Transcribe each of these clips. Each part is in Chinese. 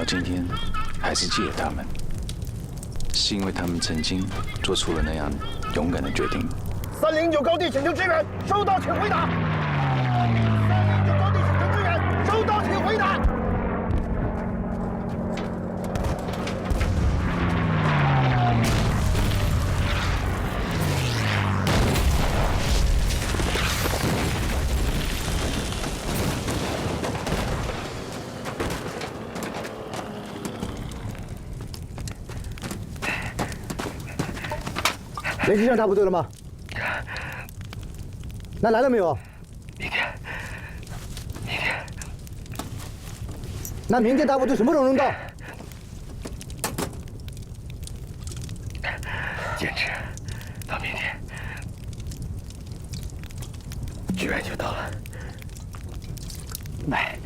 到今天还是记得他们，是因为他们曾经做出了那样勇敢的决定。309高地请求支援，收到，请回答。309高地请求支援，收到，请回答。联系上大部队了吗？那来了没有？明天。那明天大部队什么时候能到？坚持到明天，支援就到了。来。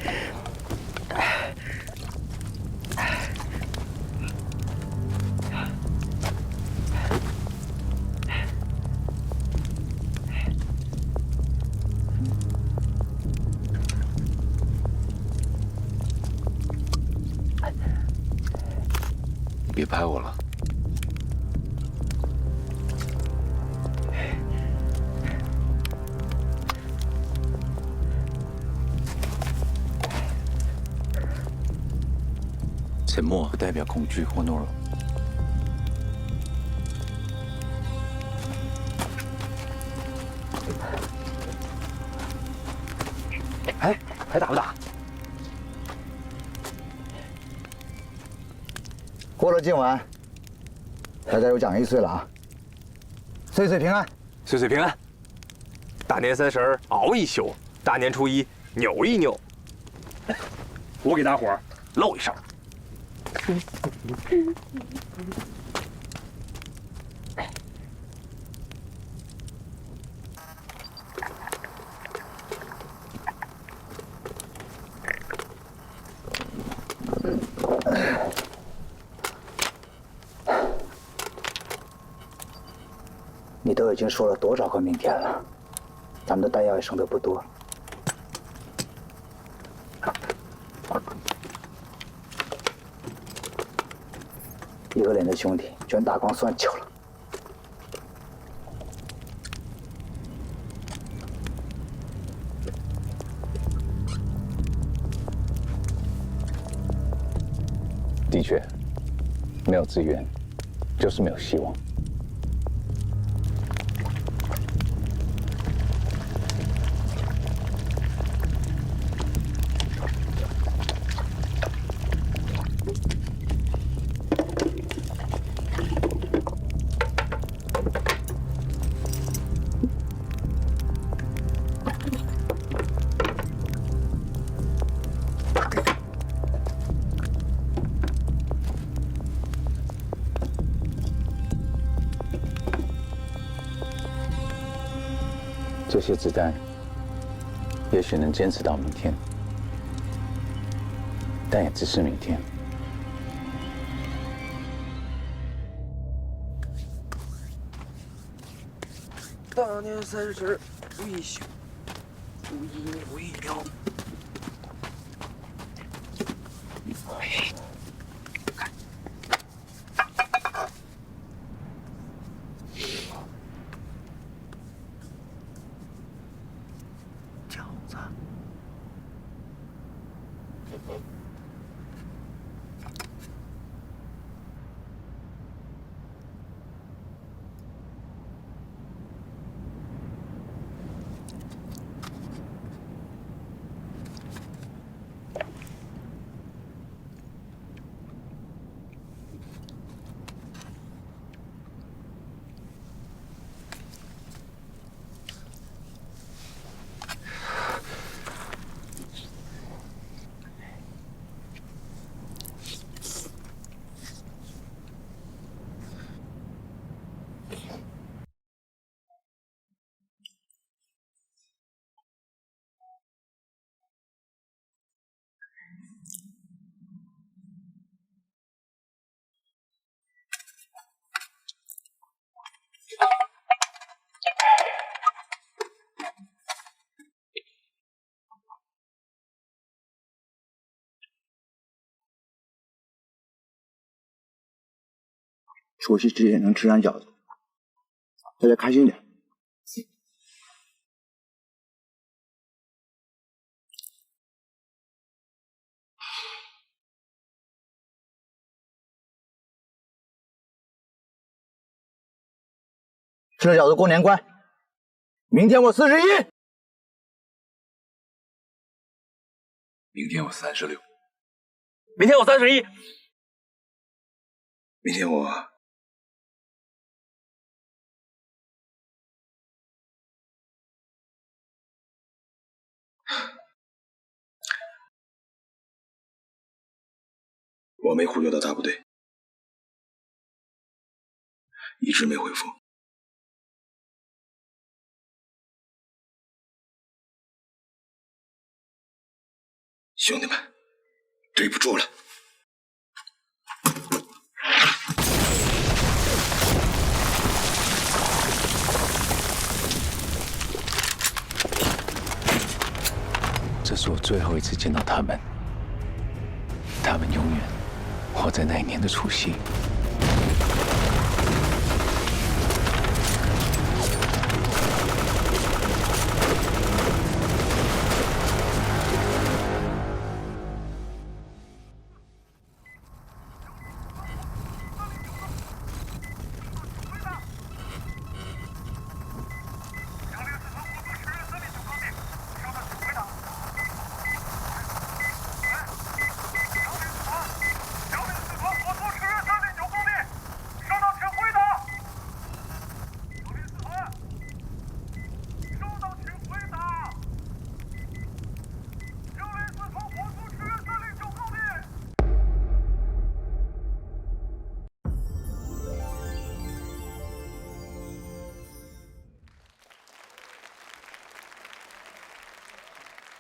别拍我了。沉默不代表恐惧或懦弱。哎，还打不打？过了今晚，大家有奖1岁了啊！岁岁平安，岁岁平安。大年30熬一宿，大年初1扭一扭。我给大伙儿露一手。你都已经说了多少个明天了？咱们的弹药也剩得不多。一个连的兄弟全打光算球了。的确，没有资源，就是没有希望。这些子弹也许能坚持到明天，但也只是明天。大年30一宿，初1扭一扭。除夕之夜能吃上饺子，大家开心点。吃了饺子过年乖。明天我41，明天我36，明天我31，明天我没忽悠到大部队，一直没回复。兄弟们，对不住了。这是我最后一次见到他们，他们永远活在那一年的除夕。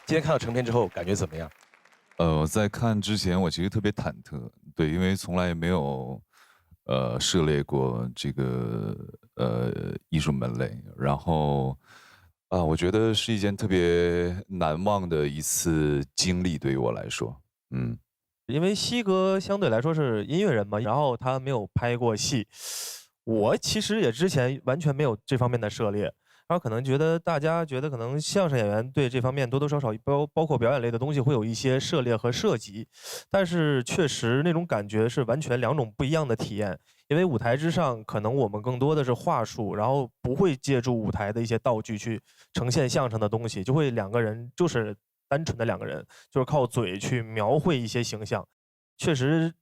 今天看到成片之后，感觉怎么样？在看之前，我其实特别忐忑，对，因为从来也没有涉猎过这个艺术门类，然后我觉得是一件特别难忘的一次经历，对于我来说，因为西哥相对来说是音乐人嘛，然后他没有拍过戏，我其实也之前完全没有这方面的涉猎，然后可能大家觉得可能相声演员对这方面多多少少包括表演类的东西会有一些涉猎和涉及，但是确实那种感觉是完全两种不一样的体验。因为舞台之上，可能我们更多的是话术，然后不会借助舞台的一些道具去呈现相声的东西，就会两个人就是单纯的两个人，就是靠嘴去描绘一些形象。确实，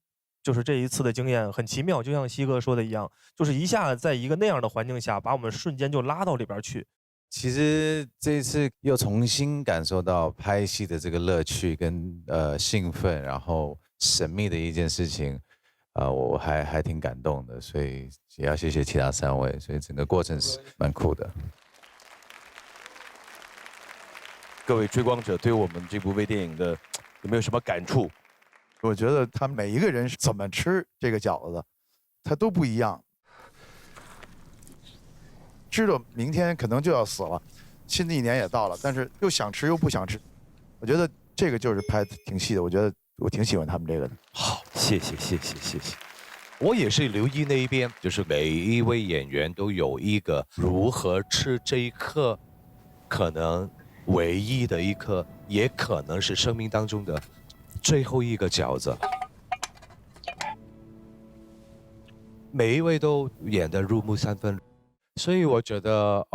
就是这一次的经验很奇妙，就像西哥说的一样，就是一下在一个那样的环境下，把我们瞬间就拉到里边去。其实这一次又重新感受到拍戏的这个乐趣跟兴奋，然后神秘的一件事情，我还挺感动的，所以也要谢谢其他3位，所以整个过程是蛮酷的。各位追光者对我们这部微电影的有没有什么感触？我觉得他每一个人是怎么吃这个饺子的，他都不一样。知道明天可能就要死了，新的一年也到了，但是又想吃又不想吃，我觉得这个就是拍的挺细的，我觉得我挺喜欢他们这个的。好，谢谢。我也是留意那一边，就是每一位演员都有一个如何吃这一刻，可能唯一的一刻，也可能是生命当中的最后一个饺子。每一位都演得入木三分，所以我觉得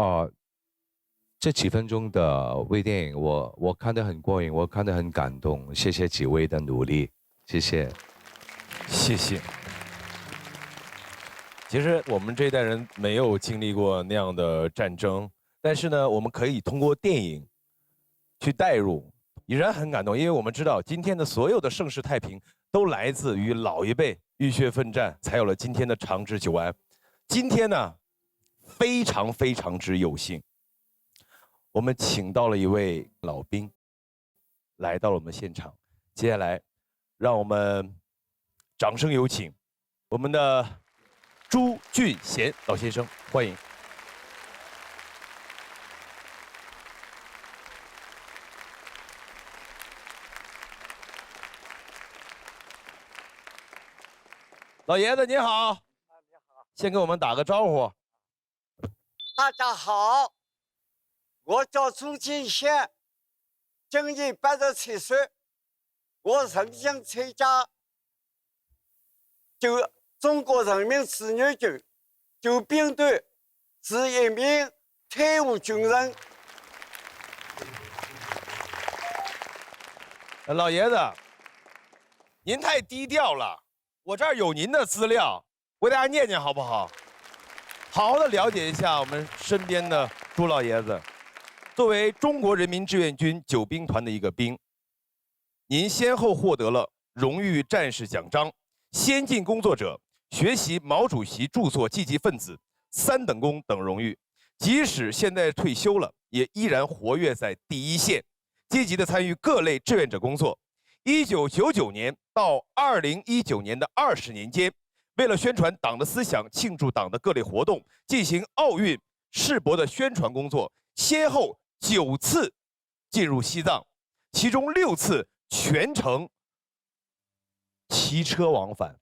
这几分钟的微电影我看得很过瘾，我看得很感动，谢谢几位的努力，谢谢。其实我们这一代人没有经历过那样的战争，但是呢，我们可以通过电影去代入，已然很感动，因为我们知道今天的所有的盛世太平都来自于老一辈浴血奋战，才有了今天的长治久安。今天呢，非常之有幸，我们请到了一位老兵来到了我们现场，接下来让我们掌声有请我们的朱俊贤老先生，欢迎。老爷子您好。先给我们打个招呼。大家好，我叫朱金贤，今年87岁，我曾经参加中国人民志愿军救兵队，是一名退伍军人。老爷子，您太低调了，我这儿有您的资料，我给大家念念好不好？好好的了解一下我们身边的朱老爷子。作为中国人民志愿军救兵团的一个兵，您先后获得了荣誉战士奖章、先进工作者、学习毛主席著作积极分子、3等功等荣誉。即使现在退休了，也依然活跃在第一线，积极的参与各类志愿者工作。1999年到2019年的20年间，为了宣传党的思想、庆祝党的各类活动，进行奥运、世博的宣传工作，先后9次进入西藏，其中6次全程骑车往返，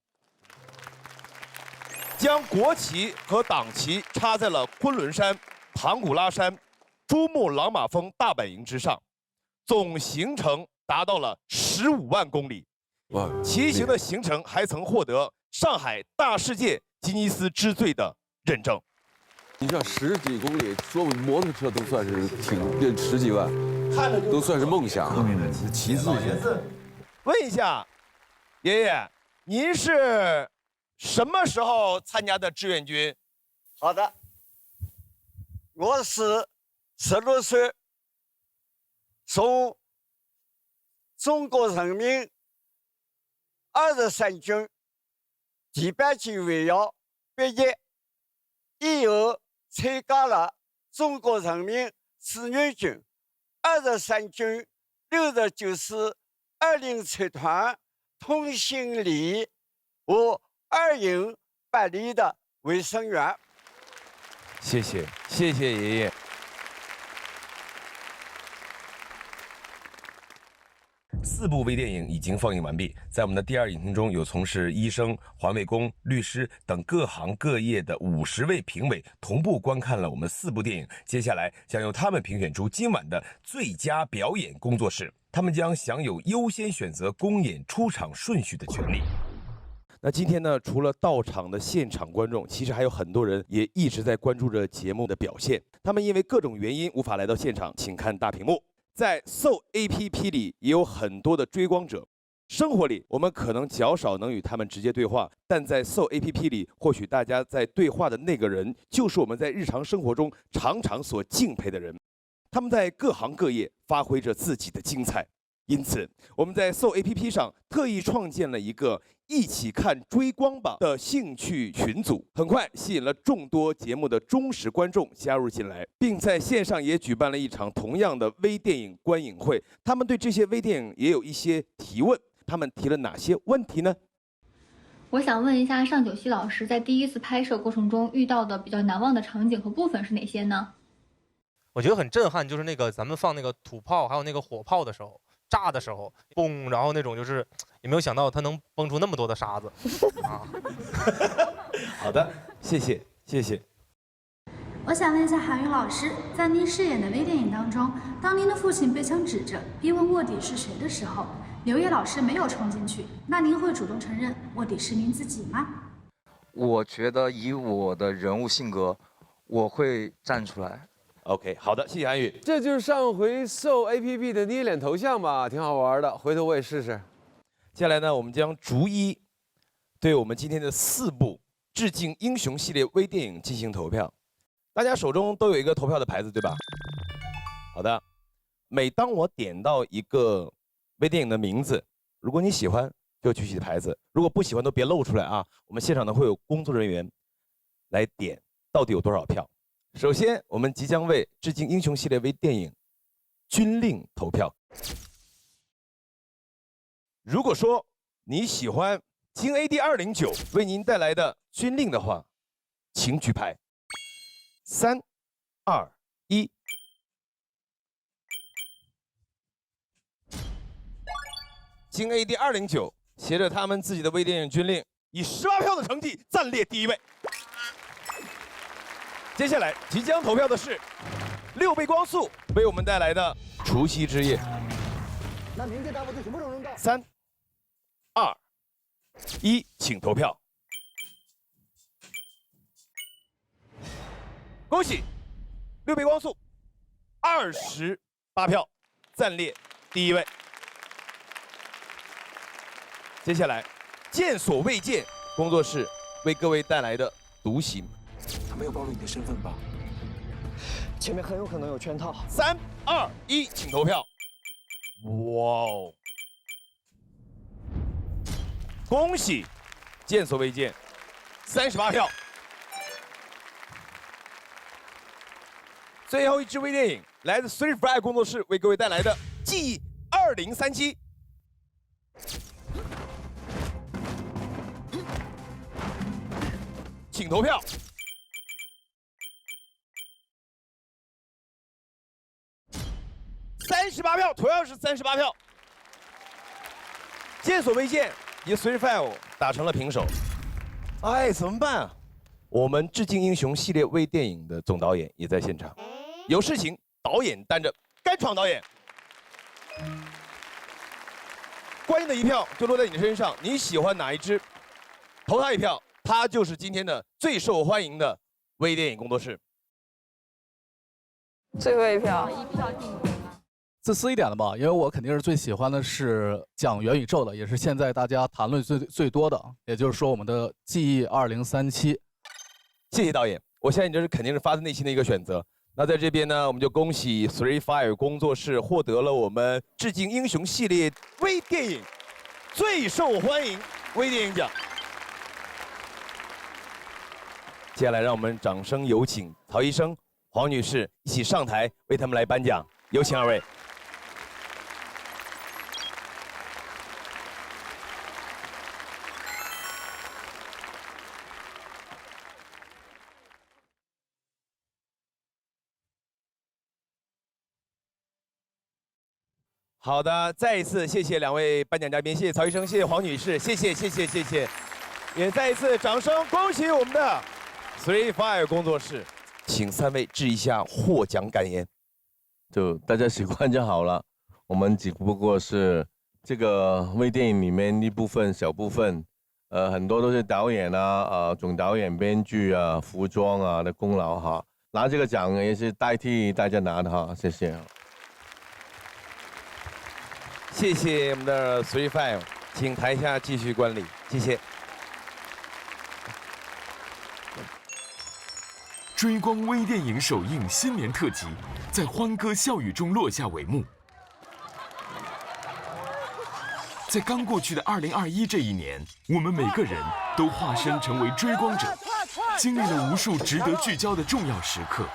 将国旗和党旗插在了昆仑山、唐古拉山、珠穆朗玛峰大本营之上，总行程达到了15万公里。哇！骑行的行程还曾获得上海大世界吉尼斯之最的认证。你像10几公里，坐摩托车都算是这10几万，都算是梦想。骑自行。问一下，爷爷，您是什么时候参加的志愿军？好的，我是16岁，从中国人民23军第8级卫校毕业，以后参加了中国人民志愿军23军69师207团通信连和2营8连的卫生员。谢谢，谢谢爷爷。4部微电影已经放映完毕，在我们的第2影厅中有从事医生、环卫工、律师等各行各业的50位评委同步观看了我们4部电影，接下来将由他们评选出今晚的最佳表演工作室，他们将享有优先选择公演出场顺序的权利。那今天呢，除了到场的现场观众，其实还有很多人也一直在关注着节目的表现。他们因为各种原因无法来到现场，请看大屏幕。在 Soul APP 里也有很多的追光者，生活里我们可能较少能与他们直接对话，但在 Soul APP 里，或许大家在对话的那个人，就是我们在日常生活中常常所敬佩的人。他们在各行各业发挥着自己的精彩。因此，我们在 Soul APP 上特意创建了一个一起看追光吧的兴趣群组，很快吸引了众多节目的忠实观众加入进来，并在线上也举办了一场同样的微电影观影会。他们对这些微电影也有一些提问，他们提了哪些问题呢？我想问一下尚九熙老师，在第一次拍摄过程中遇到的比较难忘的场景和部分是哪些呢？我觉得很震撼，就是那个咱们放那个土炮还有那个火炮的时候。炸的时候，嘣，然后那种就是也没有想到它能崩出那么多的沙子啊！好的，谢谢，谢谢。我想问一下韩宇老师，在您饰演的微电影当中，当您的父亲被枪指着，逼问卧底是谁的时候，刘烨老师没有冲进去，那您会主动承认卧底是您自己吗？我觉得以我的人物性格，我会站出来。OK， 好的，谢谢韩宇。这就是上回 Soul APP 的捏脸头像吧，挺好玩的，回头我也试试。接下来呢，我们将逐一对我们今天的4部致敬英雄系列微电影进行投票。大家手中都有一个投票的牌子，对吧？好的。每当我点到一个微电影的名字，如果你喜欢，就举起牌子；如果不喜欢，都别露出来啊。我们现场呢会有工作人员来点，到底有多少票。首先，我们即将为致敬英雄系列微电影《军令》投票。如果说你喜欢京 AD 209为您带来的《军令》的话，请举牌。3、2、1。京 AD 209携着他们自己的微电影《军令》，以18票的成绩暂列第1位。接下来即将投票的是6倍光速为我们带来的除夕之夜。那明天大部队什么时候能到？3、2、1，请投票。恭喜6倍光速28票，暂列第1位。接下来，见所未见工作室为各位带来的独行。他没有暴露你的身份吧？前面很有可能有圈套。3、2、1，请投票。哇哦！恭喜，见所未见，38票。最后一支微电影来自 3Fire 工作室为各位带来的《记忆2037》，请投票。38票，同样是38票。见所未见以 3Fire 打成了平手。哎，怎么办啊？我们《致敬英雄》系列微电影的总导演也在现场。有事情，导演担着，干闯导演。观众的一票就落在你身上，你喜欢哪一支，投他一票，他就是今天的最受欢迎的微电影工作室。最后一票，自私一点的吧，因为我肯定是最喜欢的是讲元宇宙的，也是现在大家谈论最多的，也就是说我们的记忆2037。谢谢导演，我相信这是肯定是发自内心的一个选择。那在这边呢，我们就恭喜 3Fire 工作室获得了我们致敬英雄系列微电影最受欢迎微电影奖。接下来，让我们掌声有请曹医生、黄女士一起上台为他们来颁奖，有请二位。好的，再一次谢谢两位颁奖嘉宾，谢谢曹医生，谢谢黄女士，谢谢。也再一次掌声恭喜我们的 3Fire 工作室，请3位致一下获奖感言。就大家喜欢就好了，我们只不过是这个微电影里面一部分小部分，很多都是导演啊、总导演、编剧啊、服装啊的功劳哈。拿这个奖也是代替大家拿的哈，谢谢。谢谢我们的 3Fire， 请台下继续观礼，谢谢。追光微电影首映新年特辑，在欢歌笑语中落下帷幕。在刚过去的2021这一年，我们每个人都化身成为追光者，经历了无数值得聚焦的重要时刻。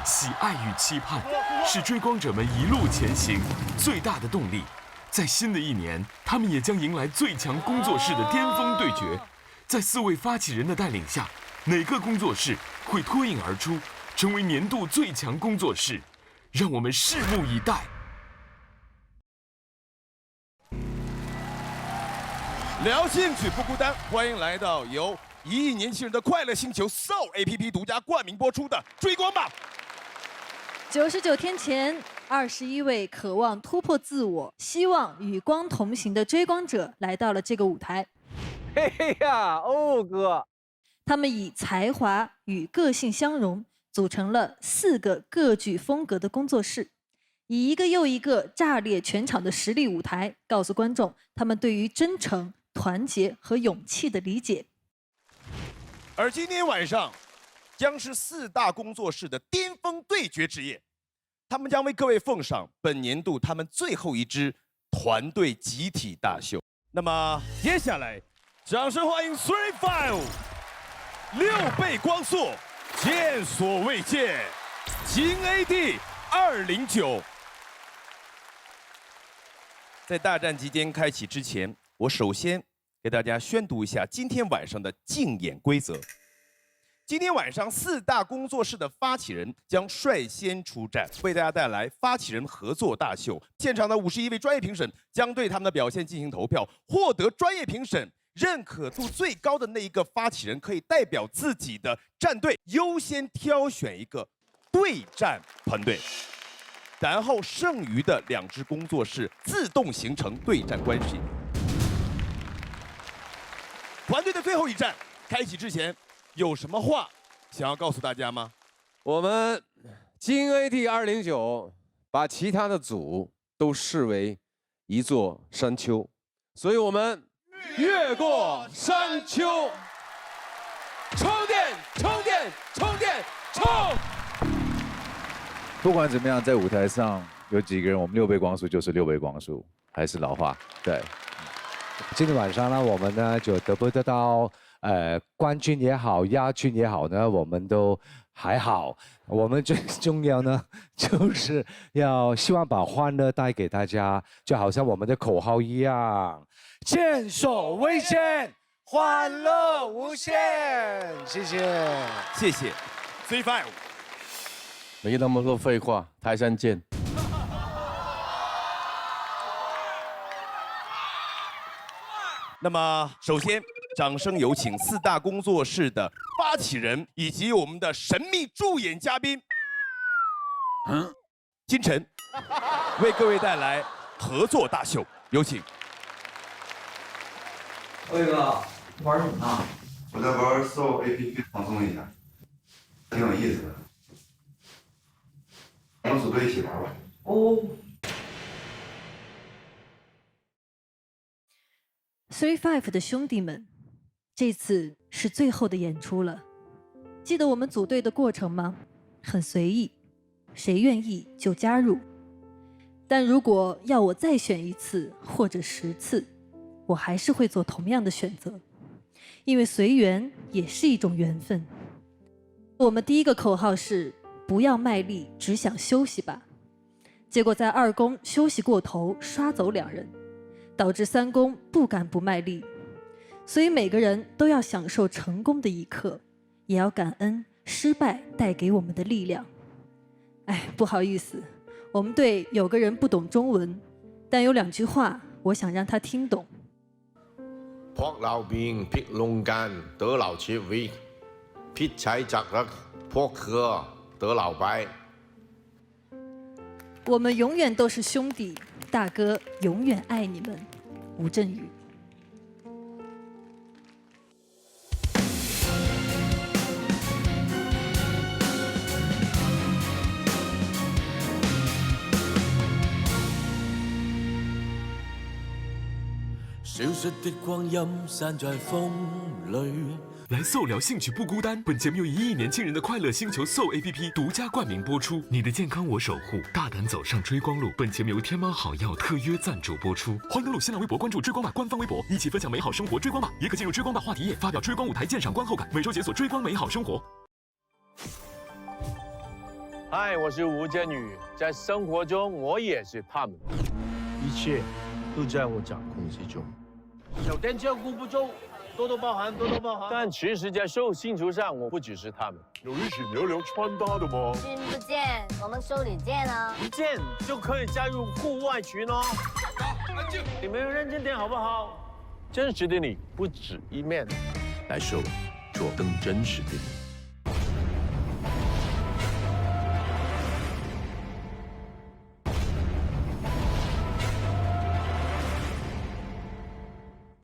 喜爱与期盼是追光者们一路前行最大的动力。在新的一年，他们也将迎来最强工作室的巅峰对决。在4位发起人的带领下，哪个工作室会脱颖而出，成为年度最强工作室？让我们拭目以待。聊兴趣不孤单，欢迎来到由1亿年轻人的快乐星球 Soul APP 独家冠名播出的《追光吧》。99天前，21位渴望突破自我、希望与光同行的追光者来到了这个舞台。嘿嘿呀，哦哥！他们以才华与个性相融，组成了4个各具风格的工作室，以一个又一个炸裂全场的实力舞台，告诉观众他们对于真诚、团结和勇气的理解。而今天晚上，将是4大工作室的巅峰对决之夜，他们将为各位奉上本年度他们最后一支团队集体大秀。那么接下来，掌声欢迎 3Fire 6倍光速，见所未见，金 AD 209。在大战即将开启之前，我首先给大家宣读一下今天晚上的竞演规则。今天晚上4大工作室的发起人将率先出战，为大家带来发起人合作大秀。现场的51位专业评审将对他们的表现进行投票，获得专业评审认可度最高的那一个发起人可以代表自己的战队优先挑选一个对战团队，然后剩余的2支工作室自动形成对战关系。团队的最后一战开启之前，有什么话想要告诉大家吗？我们金 AT 209把其他的组都视为一座山丘，所以我们越过山丘，充电，充电，充电，冲！不管怎么样，在舞台上有几个人，我们6倍光速就是6倍光速，还是老话。对，今天晚上呢，我们呢就得不得到冠军也好，亚军也好呢，我们都还好。我们最重要呢，就是要希望把欢乐带给大家，就好像我们的口号一样，见所未见，欢乐无限。谢谢，谢谢 C5。没那么多废话，台山见。那么，首先，掌声有请4大工作室的发起人以及我们的神秘助演嘉宾，金晨，为各位带来合作大秀，有请。魏哥，玩什么呢？我在玩 Soul APP 放松一下，挺有意思的。我们组队一起玩吧。哦。3-5的兄弟们，这次是最后的演出了。记得我们组队的过程吗？很随意，谁愿意就加入。但如果要我再选1次或者10次，我还是会做同样的选择，因为随缘也是一种缘分。我们第一个口号是不要卖力，只想休息吧。结果在2公休息过头，刷走2人。导致3公不敢不卖力，所以每个人都要享受成功的一刻，也要感恩失败带给我们的力量。哎，不好意思，我们队有个人不懂中文，但有2句话我想让他听懂。พวกเราบินพลิกลงกันเต๋อเหล่าชีวิตพิชัยจากรักพวกเธอเต๋อเหล่าไป我们永远都是兄弟，大哥永远爱你们，吴镇宇。消失的光阴散在风里。来Soul聊兴趣不孤单，本节目由1亿年轻人的快乐星球 Soul APP 独家冠名播出。你的健康我守护，大胆走上追光路。本节目由天猫好药特约赞助播出。欢迎登录新浪微博关注追光吧官方微博，一起分享美好生活。追光吧也可进入追光吧话题页，发表追光舞台鉴赏观后感，每周解锁追光美好生活。嗨，我是吴镇宇，在生活中我也是他们，一切都在我掌控之中。酒店照顾不周，多多包涵，多多包涵。但其实，在Soul星球上，我不只是他们。有一起聊聊穿搭的吗？君不见，我们Soul里见啊！一见就可以加入户外群哦。安静，你们认真点好不好？真实的你不止一面，来Soul做更真实的你。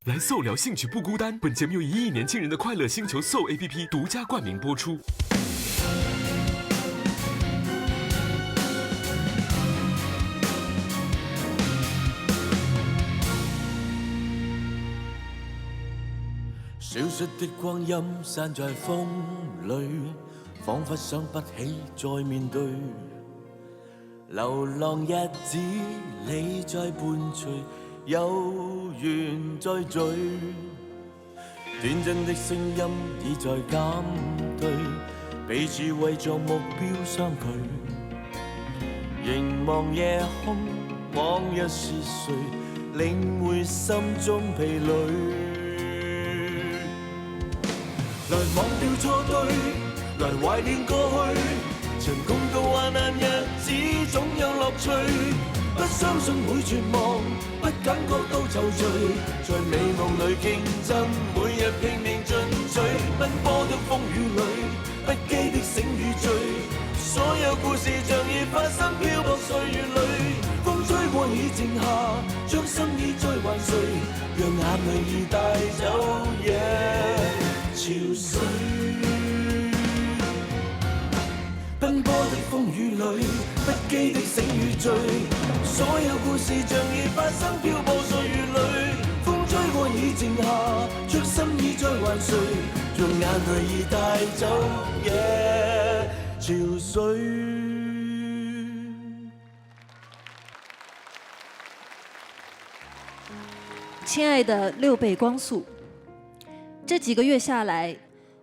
来Soul聊兴趣不孤单，本节目由1亿年轻人的快乐星球Soul APP 独家冠名播出。消失的光阴散在風裏，彷彿想不起再面對。流浪日子你在伴隨，有緣再聚。短暫的聲音已在減退，彼此為着目標相距。凝望夜空，往日是誰領會心中疲累？來忘掉錯對，來懷念過去，曾共度患難日子總有樂趣。不相信會絕望，不感覺到愁緒，在美夢裏競爭，每日拼命進取，奔波的風雨裏，不羈的醒與醉，所有故事像已發生，漂泊歲月裏，風吹過已靜下，將心意再還誰，讓眼淚已帶走潮水。奔波的風雨裏，不羈的醒與醉，所有故事像已發生，漂泊歲月裏，風吹過已靜下，將心意再還誰，讓眼淚已帶走潮水。亲爱的6倍光速，这几个月下来，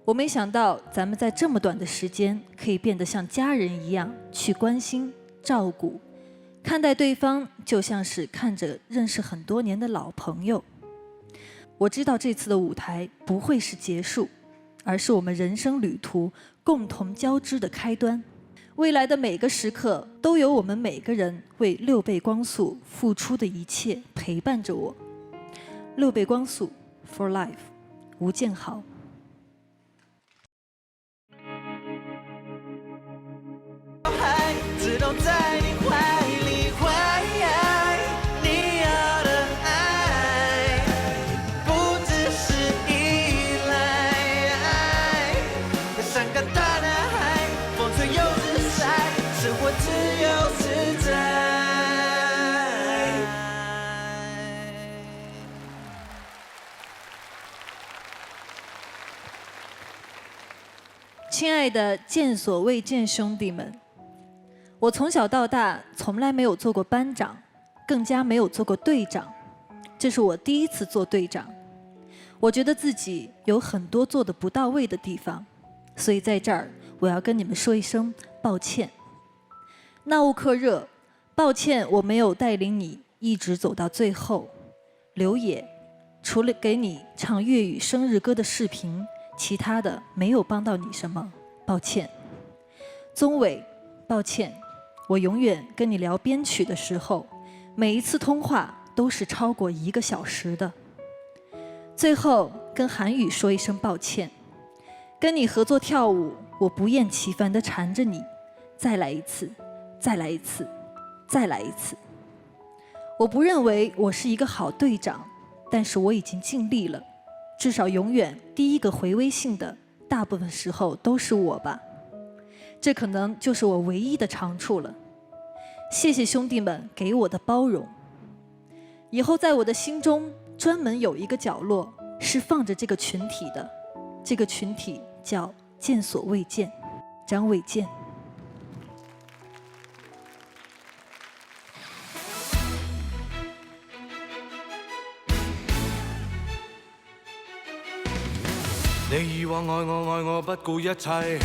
我没想到咱们在这么短的时间可以变得像家人一样去关心、照顾，看待对方就像是看着认识很多年的老朋友。我知道这次的舞台不会是结束，而是我们人生旅途共同交织的开端。未来的每个时刻都有我们每个人为6倍光速付出的一切陪伴着我。6倍光速 for life， 吴建豪。自动在你怀里怀你要的爱，不只是依赖。像个大男孩，风吹又日晒，生活自由自在。亲爱的见所未见兄弟们，我从小到大从来没有做过班长，更加没有做过队长，这是我第一次做队长。我觉得自己有很多做得不到位的地方，所以在这儿我要跟你们说一声抱歉。纳乌克热，抱歉我没有带领你一直走到最后。刘野，除了给你唱粤语生日歌的视频，其他的没有帮到你什么，抱歉。宗伟，抱歉，我永远跟你聊编曲的时候，每一次通话都是超过1个小时的。最后跟韩宇说一声抱歉，跟你合作跳舞，我不厌其烦地缠着你，再来一次，再来一次，再来一次。我不认为我是一个好队长，但是我已经尽力了，至少永远第一个回微信的，大部分时候都是我吧。这可能就是我唯一的长处了。谢谢兄弟们给我的包容。以后在我的心中专门有一个角落是放着这个群体的，这个群体叫见所未见，张卫健。你以往愛我不顧一切，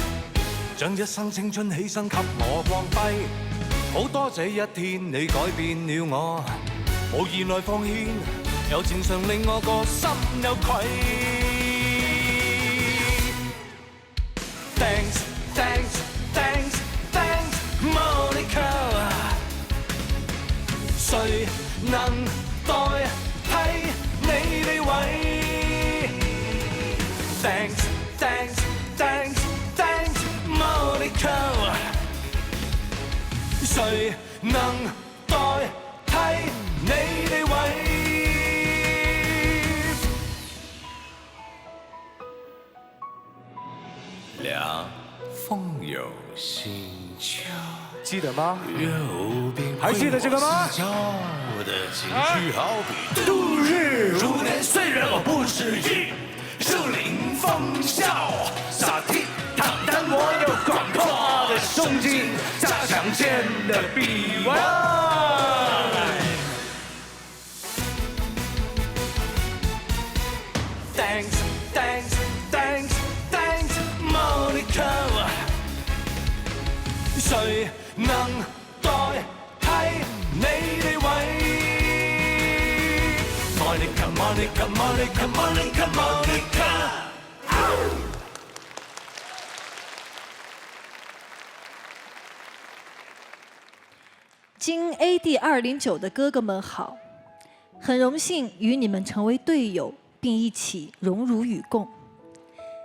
將一生青春犧牲給我光輝。好多這一天你改變了我，無言來奉獻，柔情常令我個心有愧。Thanks, thanks, thanks, thanks, Monica。誰能代替你地位？Thanks, thanks, thanks, thanks, Monica。誰能代替你地位？凉風有心秋，記得嗎？還記得這個嗎？我的情緒好比度日如年，雖然我不是一樹臨風笑，灑倜坦坦，我有廣闊的胸襟，加強健的臂彎。Thanks, thanks, thanks, thanks, Monica。誰能代替你地位？Monica, Monica, Monica, Monica, Monica。京 AD 209的哥哥们好，很荣幸与你们成为队友，并一起荣辱与共。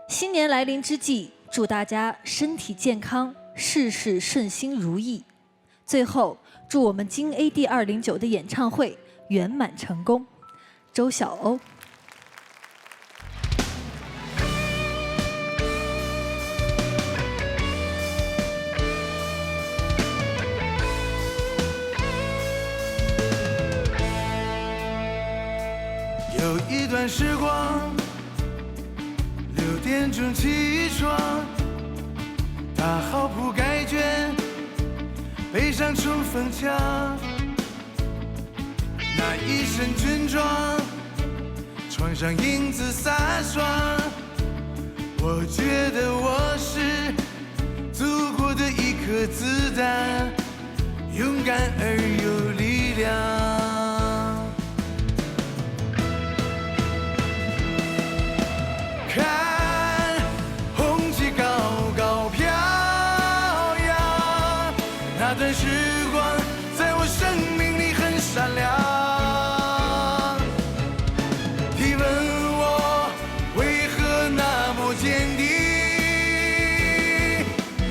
新年来临之际，祝大家身体健康，事事顺心如意。最后，祝我们京 AD 209的演唱会圆满成功。周晓鸥。有一段时光，6点钟起床，打好铺盖卷，背上冲锋枪，那一身军装，床上英姿飒爽，我觉得我是祖国的一颗子弹，勇敢而有力量。看红旗高高飘扬，那段时光在我生命里很闪亮。提问我为何那么坚定，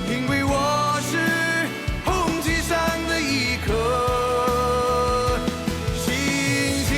因为我是红旗上的一颗星星。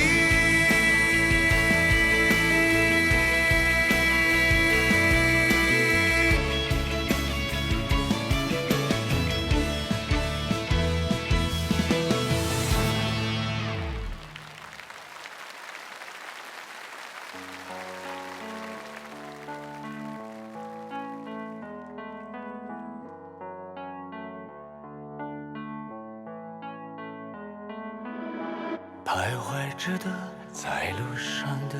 徘徊着的，在路上的，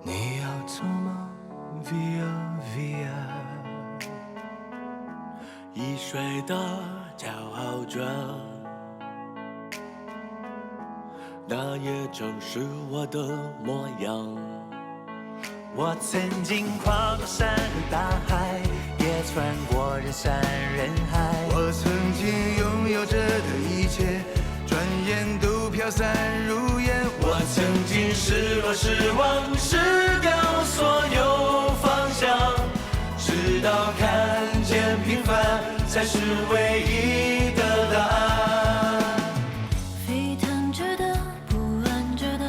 你要走吗 ？Via Via， 易碎的骄傲着，那也正是我的模样。我曾经跨过山和大海，也穿过人山人海。我曾经拥有着的一切，转眼都飘散如烟。我曾经失落失望，失掉所有方向，直到看见平凡才是唯一的答案。沸腾着的，不安着的，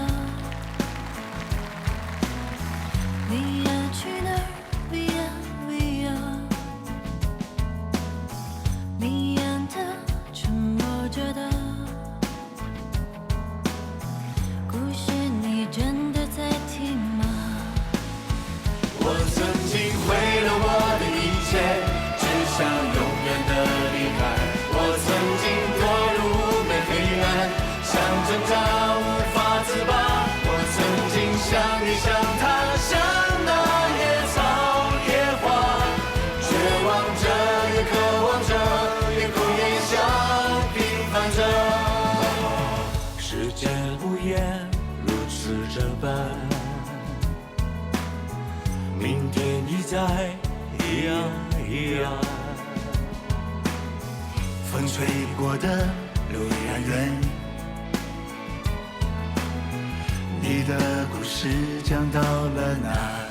你要去哪儿 ？Via Via， 迷样的，沉默着的，故事你真的在听吗？我曾经毁了我的一切，只想永远的离开。我曾经堕入无边黑暗，想挣扎无法自拔。我曾经像你像他，像那野草野花，绝望着也渴望着，也哭也笑，平凡着。世界无言如此这般，明天已在一样一样。风吹过的路依然远，你的故事讲到了哪？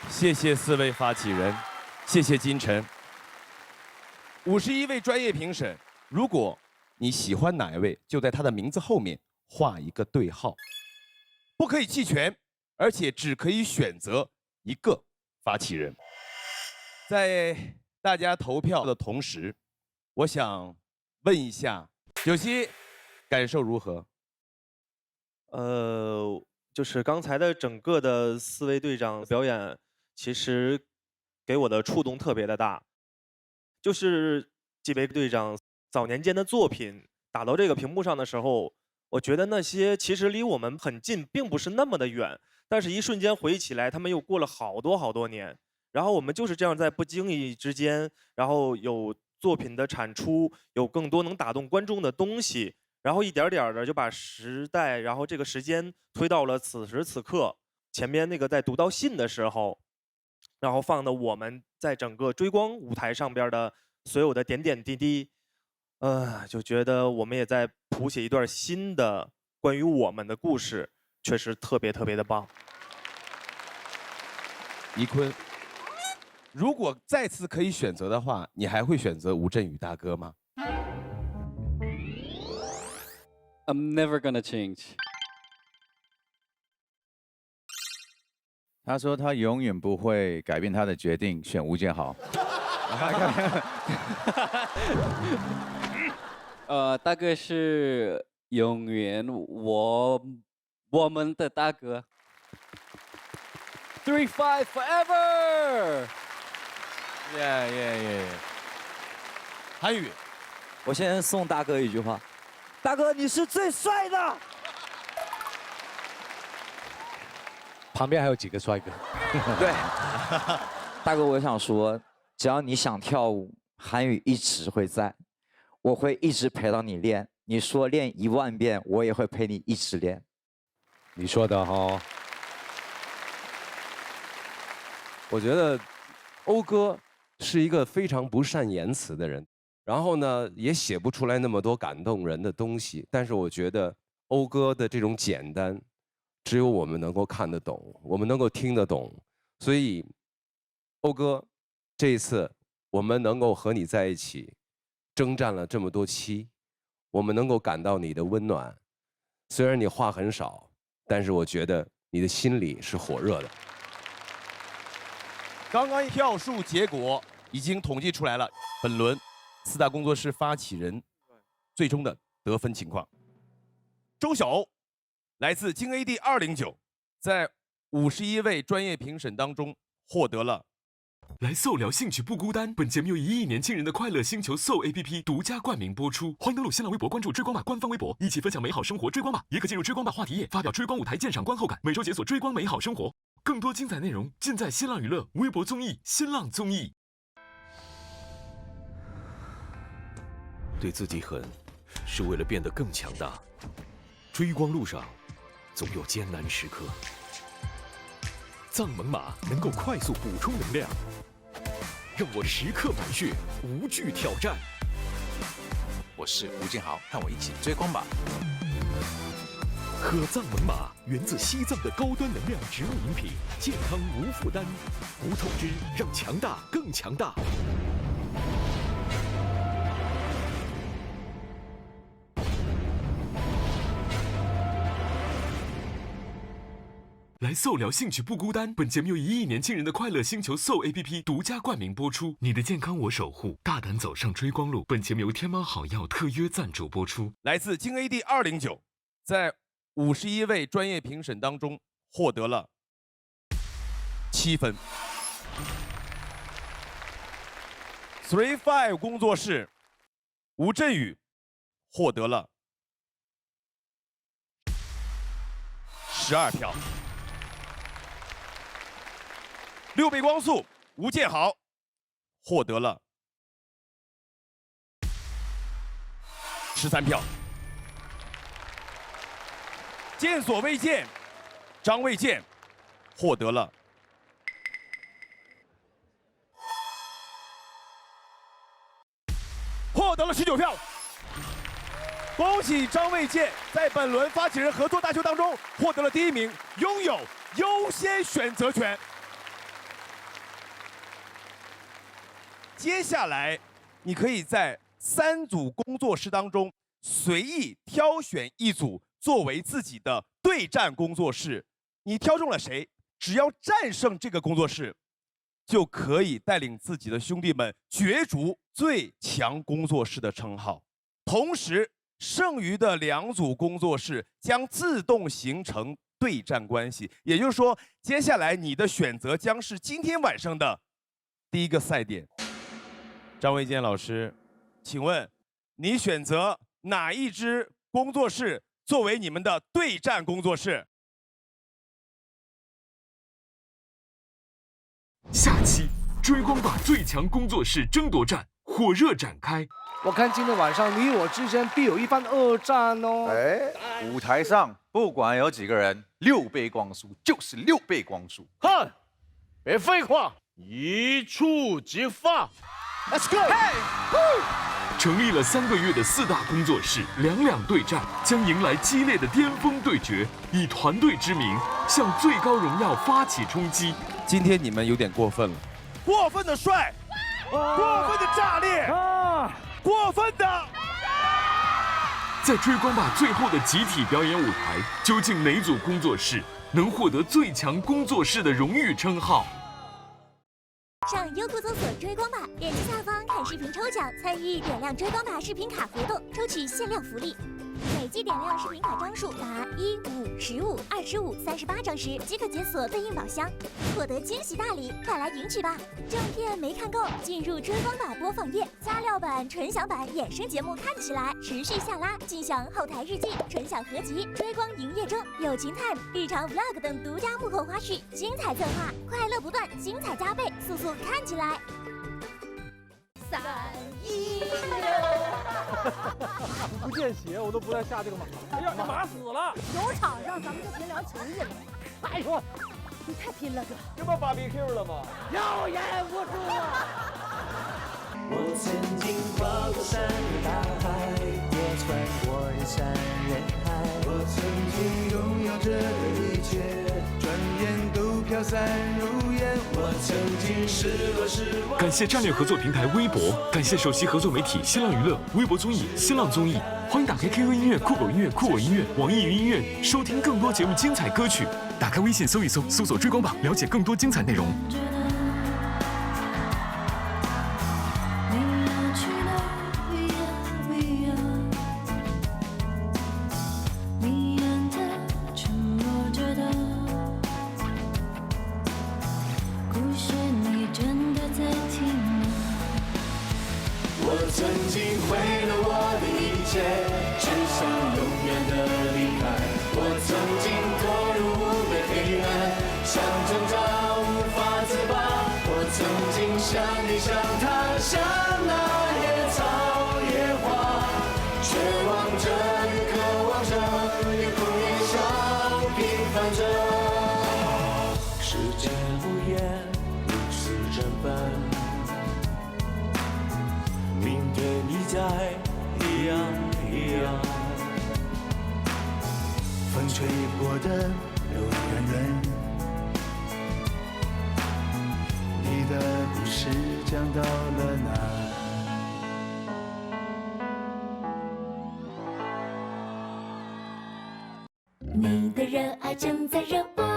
谢谢4位发起人，谢谢金晨。51位专业评审，如果你喜欢哪一位，就在他的名字后面画一个对号，不可以弃权，而且只可以选择一个发起人。在大家投票的同时，我想问一下九溪，感受如何？就是刚才的整个的4位队长表演，其实给我的触动特别的大。就是几位队长早年间的作品打到这个屏幕上的时候，我觉得那些其实离我们很近，并不是那么的远，但是一瞬间回忆起来，他们又过了好多好多年。然后我们就是这样在不经意之间，然后有作品的产出，有更多能打动观众的东西，然后一点点的就把时代，然后这个时间推到了此时此刻。前面那个在读到信的时候，然后放的我们在整个追光舞台上边的所有的点点滴滴，就觉得我们也在谱写一段新的关于我们的故事，确实特别特别的棒。倪坤，如果再次可以选择的话，你还会选择吴镇宇大哥吗 ？I'm never gonna change。他说他永远不会改变他的决定，选吴建豪。大哥是永远我们的大哥。35 forever。韩宇，我先送大哥一句话：大哥，你是最帅的。旁边还有几个帅哥。对，大哥，我想说，只要你想跳舞，韩宇一直会在，我会一直陪到你练。你说练10000遍，我也会陪你一直练。你说的哈。我觉得欧哥是一个非常不善言辞的人，然后呢，也写不出来那么多感动人的东西。但是我觉得欧哥的这种简单，只有我们能够看得懂，我们能够听得懂。所以，欧哥，这一次我们能够和你在一起，征战了这么多期，我们能够感到你的温暖。虽然你话很少，但是我觉得你的心里是火热的。刚刚票数结果已经统计出来了，本轮4大工作室发起人最终的得分情况。周晓来自京 AD 209，在51位专业评审当中获得了。来Soul聊兴趣不孤单，本节目由1亿年轻人的快乐星球 Soul APP 独家冠名播出。欢迎登录新浪微博关注追光吧官方微博，一起分享美好生活。追光吧，也可进入追光吧话题页发表追光舞台鉴赏观后感，每周解锁追光美好生活。更多精彩内容尽在新浪娱乐微博综艺新浪综艺。对自己狠，是为了变得更强大。追光路上，总有艰难时刻。藏猛犸能够快速补充能量，让我时刻满血，无惧挑战。我是吴建豪，和我一起追光吧。喝藏猛犸，源自西藏的高端能量植物饮品，健康无负担，无透支，让强大更强大。来Soul聊兴趣不孤单，本节目由1亿年轻人的快乐星球 Soul APP 独家冠名播出。你的健康我守护，大胆走上追光路。本节目由天猫好药特约赞助播出。来自京 AD 209，在51位专业评审当中获得了7分。35工作室吴镇宇获得了12票。6倍光速吴建豪获得了13票。见所未见张卫健获得了19票。恭喜张卫健在本轮发起人合作大秀当中获得了第1名，拥有优先选择权。接下来，你可以在3组工作室当中随意挑选一组作为自己的对战工作室。你挑中了谁，只要战胜这个工作室，就可以带领自己的兄弟们角逐最强工作室的称号。同时，剩余的2组工作室将自动形成对战关系。也就是说，接下来你的选择将是今天晚上的第1个赛点。张卫健老师，请问你选择哪一支工作室作为你们的对战工作室？下期追光吧最强工作室争夺战火热展开。我看今天晚上你我之间必有一番恶战哦。哎，舞台上不管有几个人，6倍光速就是6倍光速。哼，别废话，一触即发。Let's go！ 成立了3个月的4大工作室，两两对战，将迎来激烈的巅峰对决，以团队之名向最高荣耀发起冲击。今天你们有点过分了，过分的帅，过分的炸裂，过分的。在追光吧最后的集体表演舞台，究竟哪组工作室能获得最强工作室的荣誉称号？上优酷搜索“追光吧”，点击下方看视频抽奖，参与点亮追光吧视频卡活动，抽取限量福利。每季点亮视频卡张数达1、5、15、25、38张时，即可解锁对应宝箱，获得惊喜大礼，快来领取吧！正片没看够，进入追光吧播放页，加料版、纯享版衍生节目看起来，持续下拉，尽享后台日记、纯享合集、追光营业中、友情 time、日常 vlog 等独家幕后花絮，精彩策划，快乐不断，精彩加倍，速速看起来！3、1、不见血，我都不带下这个马。哎呀，这马死了！有场上咱们就凭良情人了。拜托，你太拼了，哥！这不 BBQ 了吗？有眼无珠啊！我曾经跨过山和大海，也穿过人山人海。我曾经拥有着的一切，转眼都飘散如烟。我曾经失落失望。感谢战略合作平台微博，感谢首席合作媒体新浪娱乐、微博综艺、新浪综艺。欢迎打开 QQ 音乐、酷狗音乐、酷我音乐、网易云音乐，收听更多节目精彩歌曲。打开微信搜一搜，搜索追光吧，了解更多精彩内容。我曾经毁了我的一切，只想永远的离开。我曾经堕入无边黑暗，想挣扎无法自拔。我曾经像你像他，像那野草野花，绝望着也渴望着，也哭也笑，平凡着。世界无言，如此这般。明天你在一样一样，风吹过的路远远，你的故事讲到了哪？你的热爱正在热播。